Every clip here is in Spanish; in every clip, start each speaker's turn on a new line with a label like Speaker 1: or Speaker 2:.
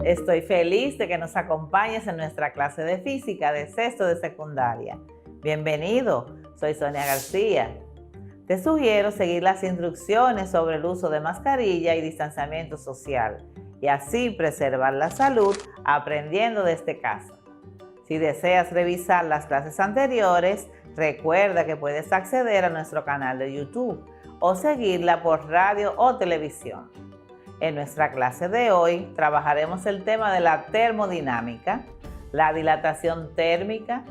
Speaker 1: Estoy feliz de que nos acompañes en nuestra clase de física de sexto de secundaria. Bienvenido, soy Sonia García. Te sugiero seguir las instrucciones sobre el uso de mascarilla y distanciamiento social y así preservar la salud aprendiendo desde casa. Si deseas revisar las clases anteriores, recuerda que puedes acceder a nuestro canal de YouTube o seguirla por radio o televisión. En nuestra clase de hoy trabajaremos el tema de la termodinámica, la dilatación térmica,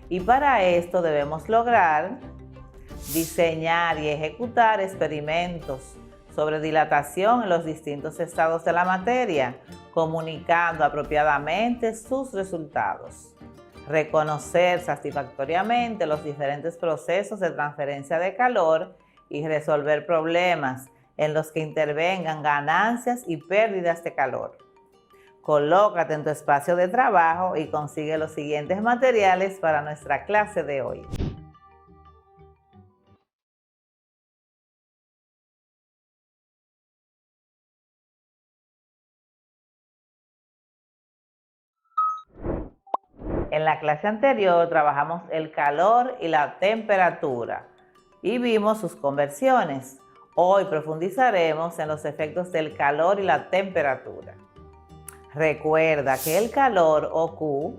Speaker 1: y para esto debemos lograr diseñar y ejecutar experimentos sobre dilatación en los distintos estados de la materia, comunicando apropiadamente sus resultados. Reconocer satisfactoriamente los diferentes procesos de transferencia de calor y resolver problemas en los que intervengan ganancias y pérdidas de calor. Colócate en tu espacio de trabajo y consigue los siguientes materiales para nuestra clase de hoy. En la clase anterior trabajamos el calor y la temperatura y vimos sus conversiones. Hoy profundizaremos en los efectos del calor y la temperatura. Recuerda que el calor, o Q,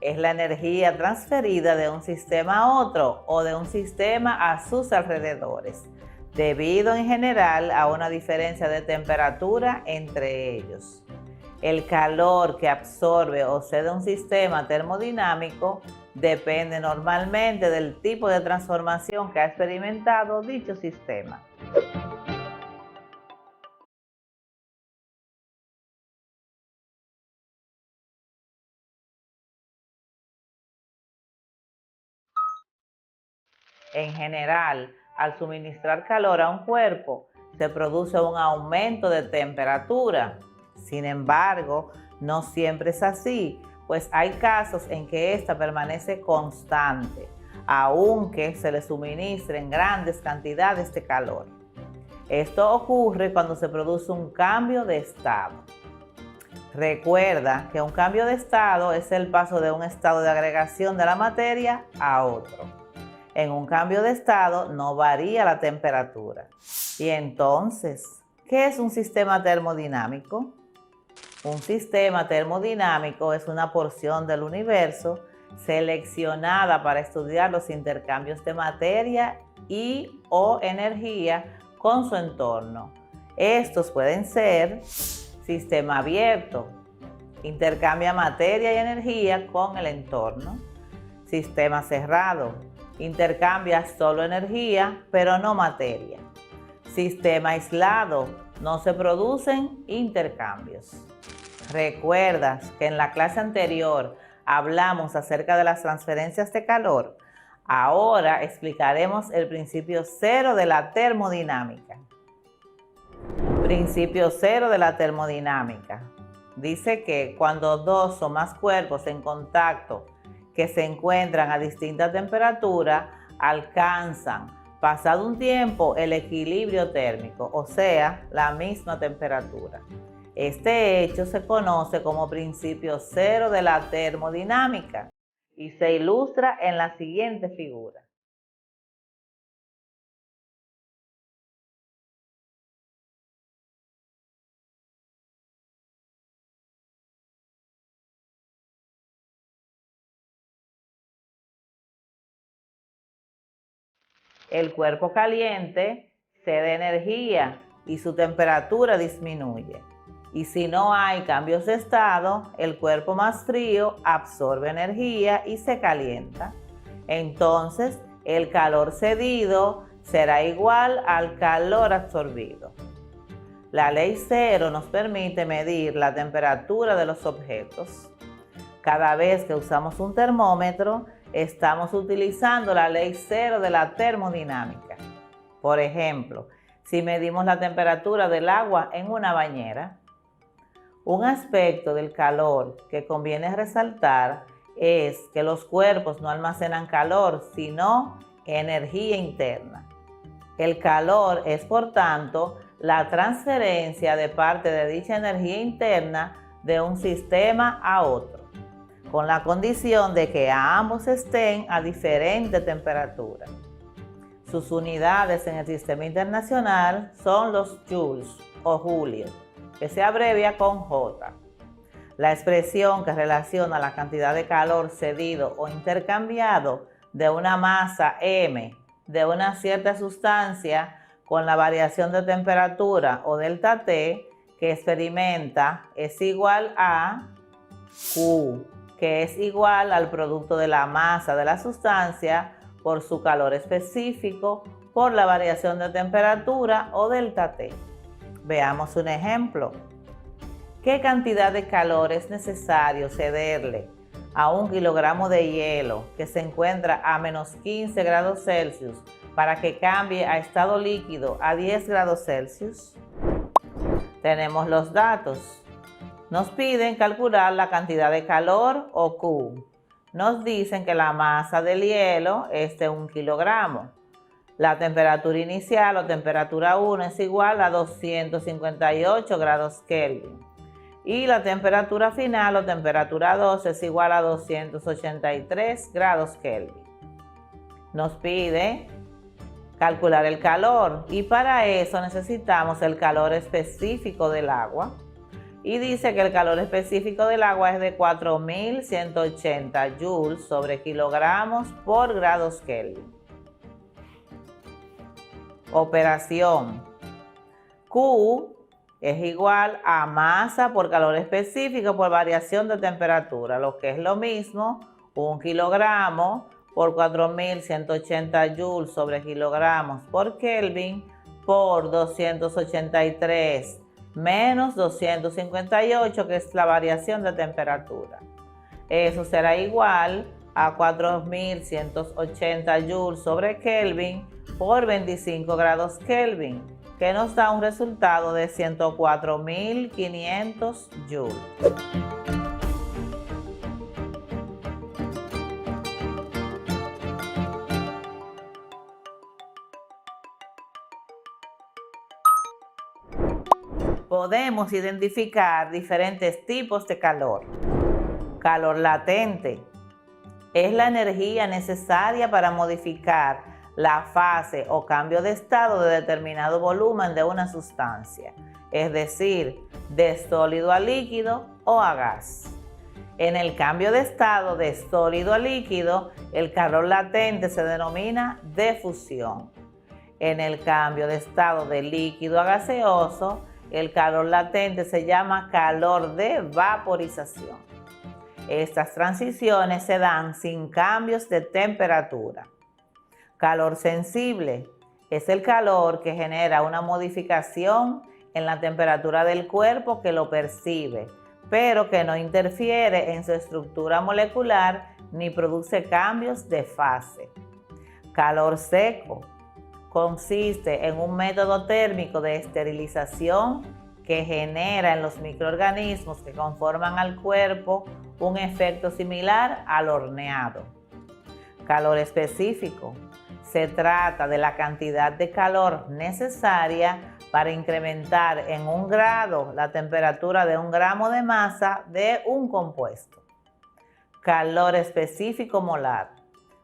Speaker 1: es la energía transferida de un sistema a otro o de un sistema a sus alrededores, debido en general a una diferencia de temperatura entre ellos. El calor que absorbe o cede un sistema termodinámico depende normalmente del tipo de transformación que ha experimentado dicho sistema. En general, al suministrar calor a un cuerpo, se produce un aumento de temperatura. Sin embargo, no siempre es así, pues hay casos en que ésta permanece constante, aunque se le suministren grandes cantidades de calor. Esto ocurre cuando se produce un cambio de estado. Recuerda que un cambio de estado es el paso de un estado de agregación de la materia a otro. En un cambio de estado no varía la temperatura. Y entonces, ¿qué es un sistema termodinámico? Un sistema termodinámico es una porción del universo seleccionada para estudiar los intercambios de materia y/o energía con su entorno. Estos pueden ser sistema abierto, intercambia materia y energía con el entorno. Sistema cerrado, intercambia solo energía, pero no materia. Sistema aislado, no se producen intercambios. ¿Recuerdas que en la clase anterior hablamos acerca de las transferencias de calor? Ahora explicaremos el principio cero de la termodinámica. Principio cero de la termodinámica. Dice que cuando dos o más cuerpos en contacto que se encuentran a distinta temperatura alcanzan, pasado un tiempo, el equilibrio térmico, o sea, la misma temperatura. Este hecho se conoce como principio cero de la termodinámica y se ilustra en la siguiente figura. El cuerpo caliente cede energía y su temperatura disminuye. Y si no hay cambios de estado, el cuerpo más frío absorbe energía y se calienta. Entonces, el calor cedido será igual al calor absorbido. La ley cero nos permite medir la temperatura de los objetos. Cada vez que usamos un termómetro, estamos utilizando la ley cero de la termodinámica. Por ejemplo, si medimos la temperatura del agua en una bañera, un aspecto del calor que conviene resaltar es que los cuerpos no almacenan calor, sino energía interna. El calor es, por tanto, la transferencia de parte de dicha energía interna de un sistema a otro, con la condición de que ambos estén a diferente temperatura. Sus unidades en el sistema internacional son los joules o julios, que se abrevia con J. La expresión que relaciona la cantidad de calor cedido o intercambiado de una masa M de una cierta sustancia con la variación de temperatura o delta T que experimenta es igual a Q, que es igual al producto de la masa de la sustancia por su calor específico por la variación de temperatura o delta T. Veamos un ejemplo. ¿Qué cantidad de calor es necesario cederle a 1 kilogramo de hielo que se encuentra a menos 15 grados Celsius para que cambie a estado líquido a 10 grados Celsius? Tenemos los datos. Nos piden calcular la cantidad de calor o Q. Nos dicen que la masa del hielo es de 1 kilogramo. La temperatura inicial o temperatura 1 es igual a 258 grados Kelvin. Y la temperatura final o temperatura 2 es igual a 283 grados Kelvin. Nos pide calcular el calor y para eso necesitamos el calor específico del agua. Y dice que el calor específico del agua es de 4180 joules sobre kilogramos por grados Kelvin. Operación. Q es igual a masa por calor específico por variación de temperatura, lo que es lo mismo, 1 kilogramo por 4180 joules sobre kilogramos por Kelvin por 283 menos 258, que es la variación de temperatura. Eso será igual a 4180 joules sobre Kelvin por 25 grados Kelvin, que nos da un resultado de 104.500 joules. Podemos identificar diferentes tipos de calor. Calor latente es la energía necesaria para modificar la fase o cambio de estado de determinado volumen de una sustancia, es decir, de sólido a líquido o a gas. En el cambio de estado de sólido a líquido, el calor latente se denomina difusión. En el cambio de estado de líquido a gaseoso, el calor latente se llama calor de vaporización. Estas transiciones se dan sin cambios de temperatura. Calor sensible es el calor que genera una modificación en la temperatura del cuerpo que lo percibe, pero que no interfiere en su estructura molecular ni produce cambios de fase. Calor seco consiste en un método térmico de esterilización que genera en los microorganismos que conforman al cuerpo un efecto similar al horneado. Calor específico. Se trata de la cantidad de calor necesaria para incrementar en 1 grado la temperatura de 1 gramo de masa de un compuesto. Calor específico molar.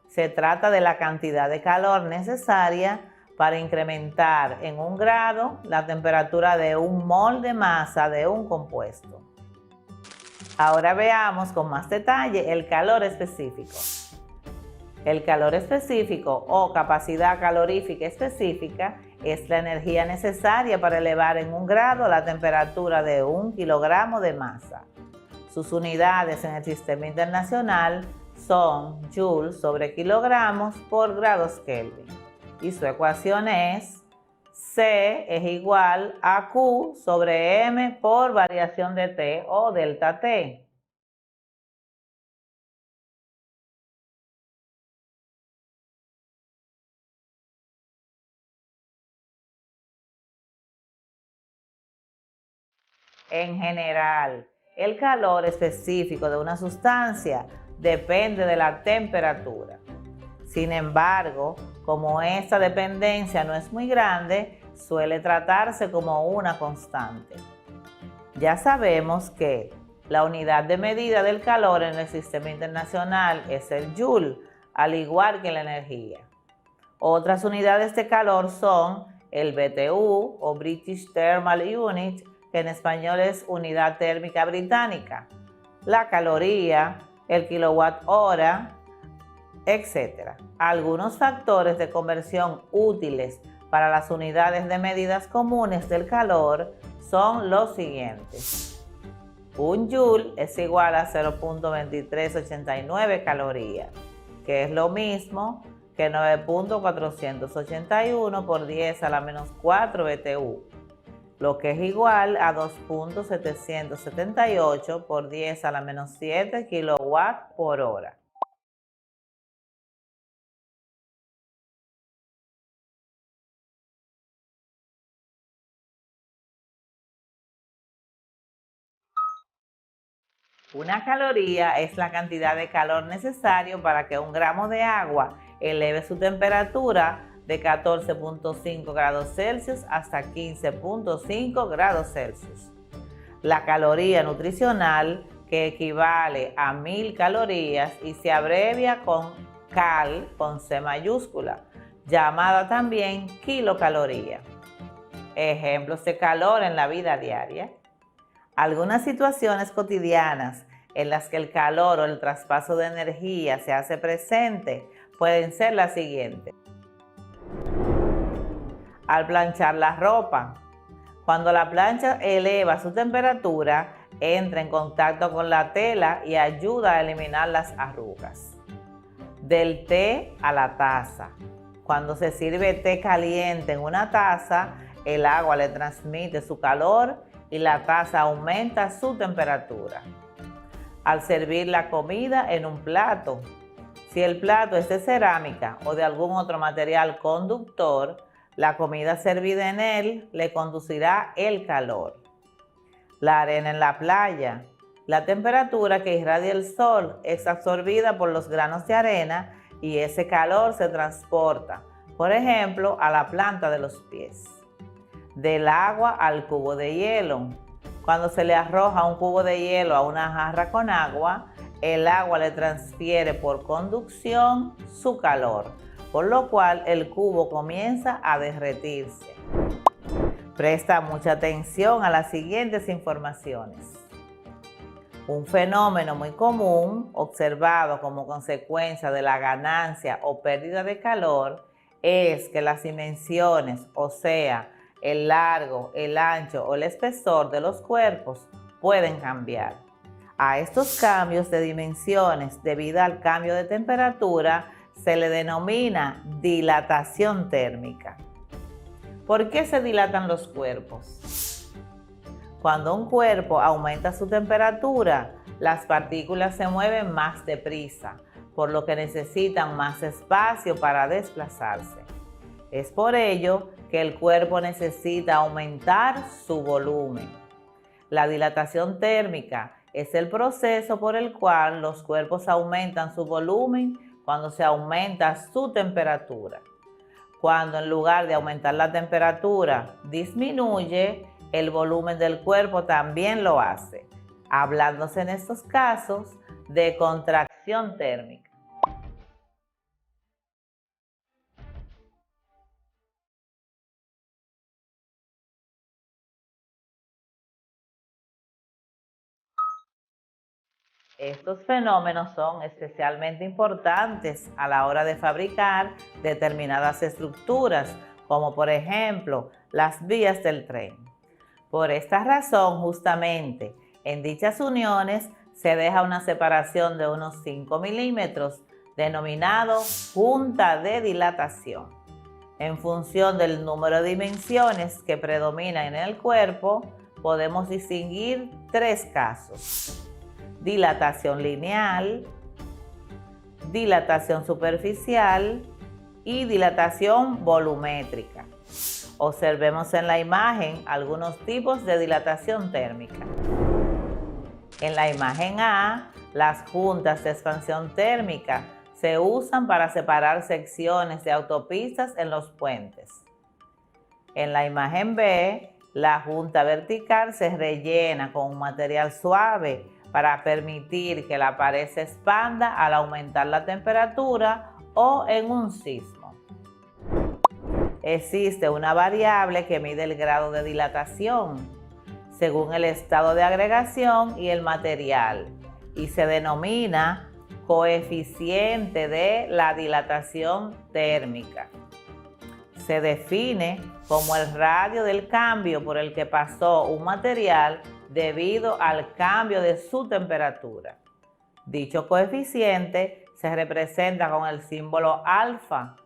Speaker 1: Se trata de la cantidad de calor necesaria para incrementar en 1 grado la temperatura de 1 mol de masa de un compuesto. Ahora veamos con más detalle el calor específico. El calor específico o capacidad calorífica específica es la energía necesaria para elevar en 1 grado la temperatura de 1 kilogramo de masa. Sus unidades en el sistema internacional son joules sobre kilogramos por grados Kelvin. Y su ecuación es C es igual a Q sobre M por variación de T o delta T. En general, el calor específico de una sustancia depende de la temperatura. Sin embargo, como esta dependencia no es muy grande, suele tratarse como una constante. Ya sabemos que la unidad de medida del calor en el sistema internacional es el Joule, al igual que la energía. Otras unidades de calor son el BTU o British Thermal Unit, que en español es unidad térmica británica, la caloría, el kilowatt hora, etc. Algunos factores de conversión útiles para las unidades de medidas comunes del calor son los siguientes. Un joule es igual a 0.2389 calorías, que es lo mismo que 9.481 por 10 a la menos 4 BTU, lo que es igual a 2.778 por 10 a la menos 7 kilowatt por hora. Una caloría es la cantidad de calor necesario para que un gramo de agua eleve su temperatura de 14.5 grados Celsius hasta 15.5 grados Celsius. La caloría nutricional, que equivale a 1000 calorías y se abrevia con cal con C mayúscula, llamada también kilocaloría. Ejemplos de calor en la vida diaria. Algunas situaciones cotidianas en las que el calor o el traspaso de energía se hace presente pueden ser las siguientes. Al planchar la ropa, cuando la plancha eleva su temperatura, entra en contacto con la tela y ayuda a eliminar las arrugas. Del té a la taza. Cuando se sirve té caliente en una taza, el agua le transmite su calor y la taza aumenta su temperatura. Al servir la comida en un plato, si el plato es de cerámica o de algún otro material conductor, la comida servida en él le conducirá el calor. La arena en la playa. La temperatura que irradia el sol es absorbida por los granos de arena y ese calor se transporta, por ejemplo, a la planta de los pies. Del agua al cubo de hielo. Cuando se le arroja un cubo de hielo a una jarra con agua, el agua le transfiere por conducción su calor, por lo cual el cubo comienza a derretirse. Presta mucha atención a las siguientes informaciones. Un fenómeno muy común, observado como consecuencia de la ganancia o pérdida de calor, es que las dimensiones, o sea, el largo, el ancho o el espesor de los cuerpos pueden cambiar. A estos cambios de dimensiones debido al cambio de temperatura se le denomina dilatación térmica. ¿Por qué se dilatan los cuerpos? Cuando un cuerpo aumenta su temperatura, las partículas se mueven más deprisa, por lo que necesitan más espacio para desplazarse. Es por ello que el cuerpo necesita aumentar su volumen. La dilatación térmica es el proceso por el cual los cuerpos aumentan su volumen cuando se aumenta su temperatura. Cuando en lugar de aumentar la temperatura disminuye, el volumen del cuerpo también lo hace, hablándose en estos casos de contracción térmica. Estos fenómenos son especialmente importantes a la hora de fabricar determinadas estructuras, como por ejemplo las vías del tren. Por esta razón, justamente, en dichas uniones se deja una separación de unos 5 milímetros, denominado punta de dilatación. En función del número de dimensiones que predominan en el cuerpo, podemos distinguir tres casos: dilatación lineal, dilatación superficial y dilatación volumétrica. Observemos en la imagen algunos tipos de dilatación térmica. En la imagen A, las juntas de expansión térmica se usan para separar secciones de autopistas en los puentes. En la imagen B, la junta vertical se rellena con un material suave para permitir que la pared se expanda al aumentar la temperatura o en un sismo. Existe una variable que mide el grado de dilatación según el estado de agregación y el material y se denomina coeficiente de la dilatación térmica. Se define como el radio del cambio por el que pasó un material debido al cambio de su temperatura. Dicho coeficiente se representa con el símbolo alfa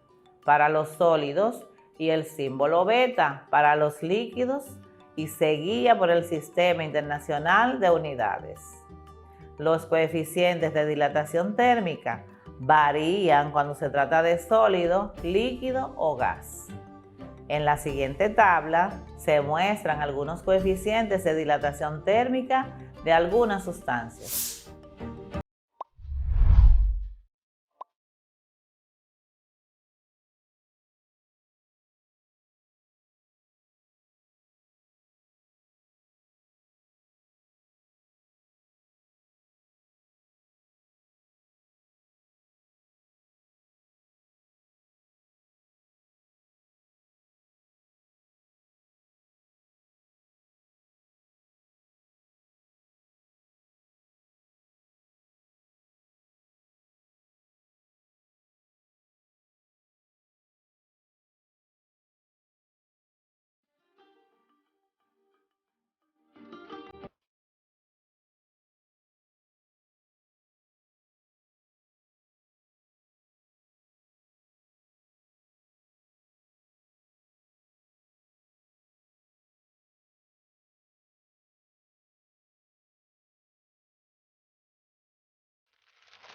Speaker 1: para los sólidos y el símbolo beta para los líquidos y se guía por el Sistema Internacional de Unidades. Los coeficientes de dilatación térmica varían cuando se trata de sólido, líquido o gas. En la siguiente tabla se muestran algunos coeficientes de dilatación térmica de algunas sustancias.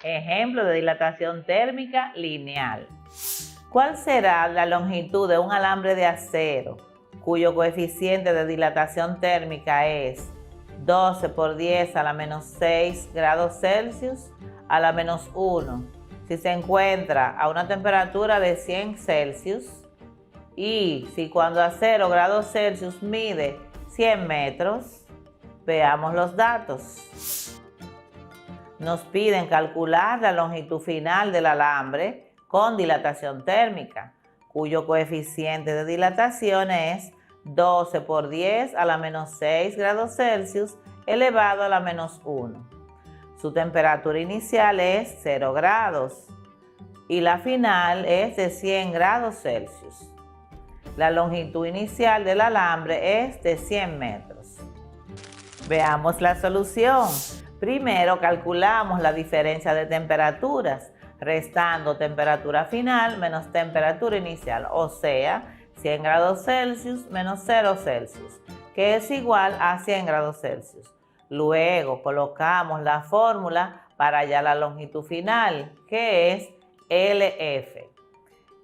Speaker 1: Ejemplo de dilatación térmica lineal. ¿Cuál será la longitud de un alambre de acero cuyo coeficiente de dilatación térmica es 12 por 10 a la menos 6 grados Celsius a la menos 1 si se encuentra a una temperatura de 100 Celsius y si cuando a 0 grados Celsius mide 100 metros? Veamos los datos. Nos piden calcular la longitud final del alambre con dilatación térmica, cuyo coeficiente de dilatación es 12 por 10 a la menos 6 grados Celsius elevado a la menos 1. Su temperatura inicial es 0 grados y la final es de 100 grados Celsius. La longitud inicial del alambre es de 100 metros. Veamos la solución. Primero calculamos la diferencia de temperaturas, restando temperatura final menos temperatura inicial, o sea, 100 grados Celsius menos 0 Celsius, que es igual a 100 grados Celsius. Luego colocamos la fórmula para hallar la longitud final, que es LF,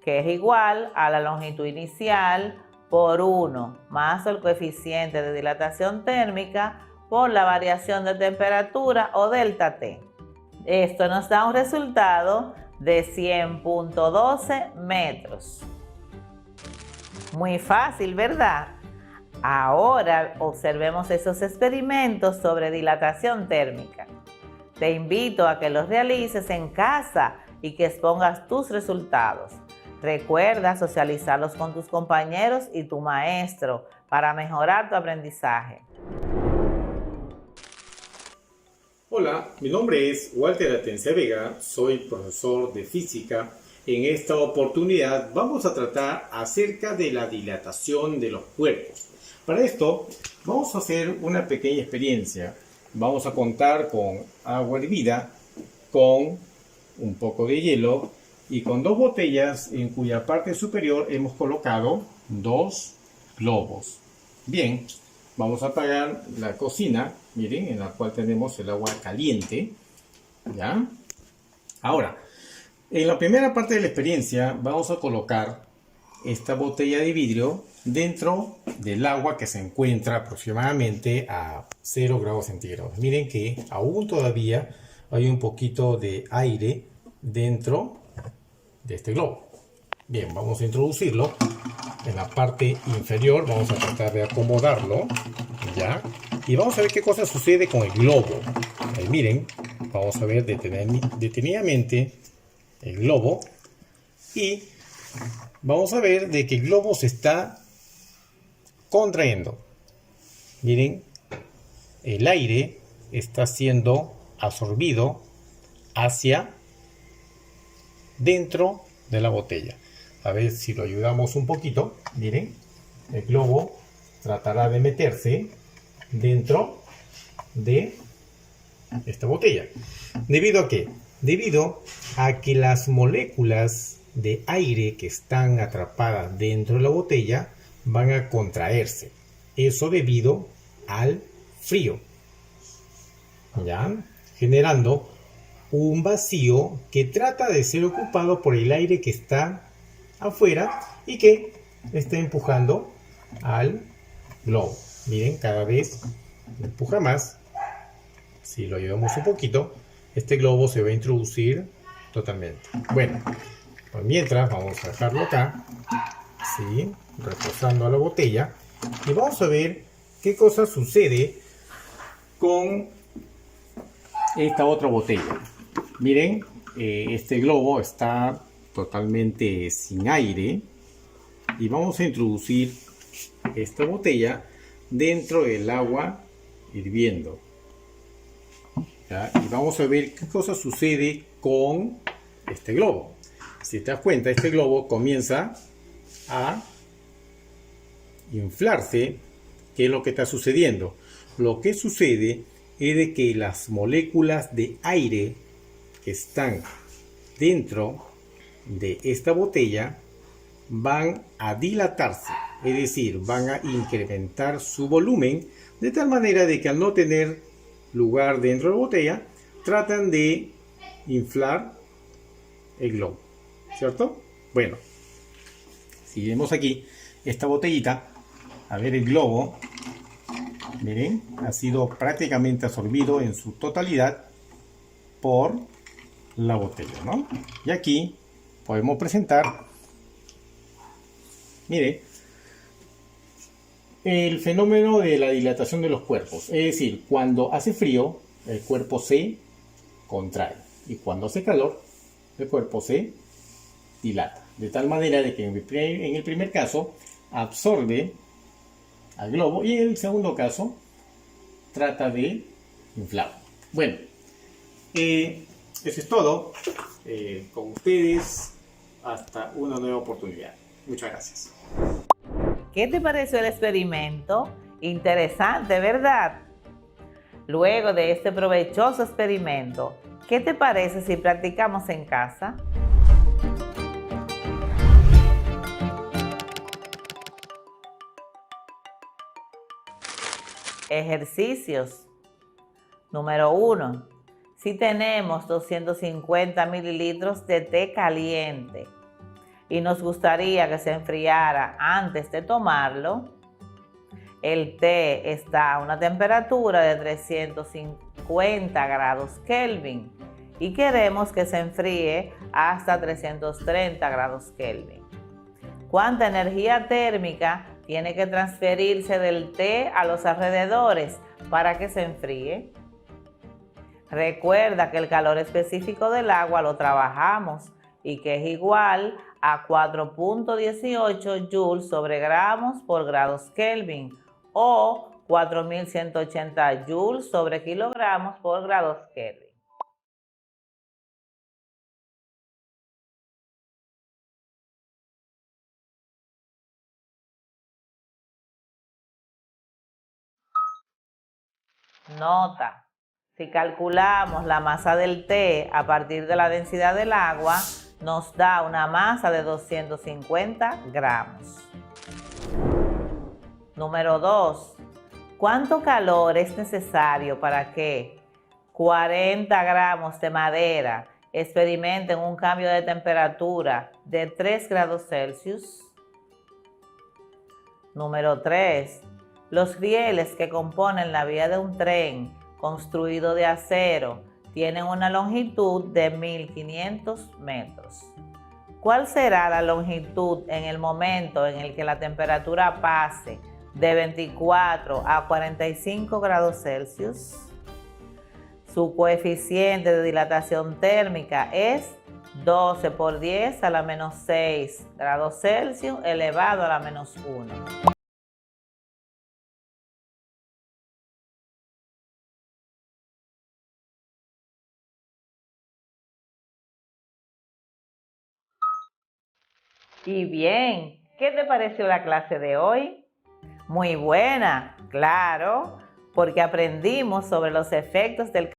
Speaker 1: que es igual a la longitud inicial por 1 más el coeficiente de dilatación térmica por la variación de temperatura o delta T. Esto nos da un resultado de 100.12 metros. Muy fácil, ¿verdad? Ahora observemos esos experimentos sobre dilatación térmica. Te invito a que los realices en casa y que expongas tus resultados. Recuerda socializarlos con tus compañeros y tu maestro para mejorar tu aprendizaje.
Speaker 2: Hola, mi nombre es Walter Atencia Vega, soy profesor de física. En esta oportunidad vamos a tratar acerca de la dilatación de los cuerpos. Para esto vamos a hacer una pequeña experiencia. Vamos a contar con agua hervida, con un poco de hielo y con dos botellas en cuya parte superior hemos colocado dos globos. Bien, vamos a apagar la cocina, miren, en la cual tenemos el agua caliente, ¿ya? Ahora, en la primera parte de la experiencia vamos a colocar esta botella de vidrio dentro del agua que se encuentra aproximadamente a 0 grados centígrados. Miren que aún todavía hay un poquito de aire dentro de este globo. Bien, vamos a introducirlo en la parte inferior. Vamos a tratar de acomodarlo, ¿ya? Y vamos a ver qué cosa sucede con el globo. Ahí miren, vamos a ver detenidamente el globo. Y vamos a ver de que el globo se está contrayendo. Miren, el aire está siendo absorbido hacia dentro de la botella. A ver si lo ayudamos un poquito. Miren, el globo tratará de meterse dentro de esta botella. ¿Debido a qué? Debido a que las moléculas de aire que están atrapadas dentro de la botella van a contraerse. Eso debido al frío, ¿ya? Generando un vacío que trata de ser ocupado por el aire que está afuera y que está empujando al globo. Miren, cada vez empuja más. Si lo ayudamos un poquito, este globo se va a introducir totalmente. Bueno, pues mientras vamos a dejarlo acá, así, reposando a la botella, y vamos a ver qué cosa sucede con esta otra botella. Miren, este globo está totalmente sin aire y vamos a introducir esta botella dentro del agua hirviendo, ¿ya? Y vamos a ver qué cosa sucede con este globo. Si te das cuenta, este globo comienza a inflarse. ¿Qué es lo que está sucediendo? Lo que sucede es de que las moléculas de aire que están dentro de esta botella van a dilatarse, es decir, van a incrementar su volumen de tal manera de que al no tener lugar dentro de la botella tratan de inflar el globo, ¿cierto? Bueno, si vemos aquí esta botellita, a ver el globo, miren, ha sido prácticamente absorbido en su totalidad por la botella, ¿no? Y aquí podemos presentar, mire, el fenómeno de la dilatación de los cuerpos. Es decir, cuando hace frío, el cuerpo se contrae, y cuando hace calor, el cuerpo se dilata. De tal manera de que en el primer caso absorbe al globo y en el segundo caso trata de inflar. Bueno, eso es todo. Con ustedes, hasta una nueva oportunidad. Muchas gracias.
Speaker 1: ¿Qué te pareció el experimento? Interesante, ¿verdad? Luego de este provechoso experimento, ¿qué te parece si practicamos en casa? Ejercicios. Número 1. Si tenemos 250 mililitros de té caliente y nos gustaría que se enfriara antes de tomarlo, el té está a una temperatura de 350 grados Kelvin y queremos que se enfríe hasta 330 grados Kelvin. ¿Cuánta energía térmica tiene que transferirse del té a los alrededores para que se enfríe? Recuerda que el calor específico del agua lo trabajamos y que es igual a 4.18 joules sobre gramos por grados Kelvin o 4180 joules sobre kilogramos por grados Kelvin. Nota: si calculamos la masa del té a partir de la densidad del agua, nos da una masa de 250 gramos. Número 2. ¿Cuánto calor es necesario para que 40 gramos de madera experimenten un cambio de temperatura de 3 grados Celsius? Número 3. Los rieles que componen la vía de un tren construido de acero tienen una longitud de 1500 metros. ¿Cuál será la longitud en el momento en el que la temperatura pase de 24 a 45 grados Celsius? Su coeficiente de dilatación térmica es 12 por 10 a la menos 6 grados Celsius elevado a la menos 1. Y bien, ¿qué te pareció la clase de hoy? Muy buena, claro, porque aprendimos sobre los efectos del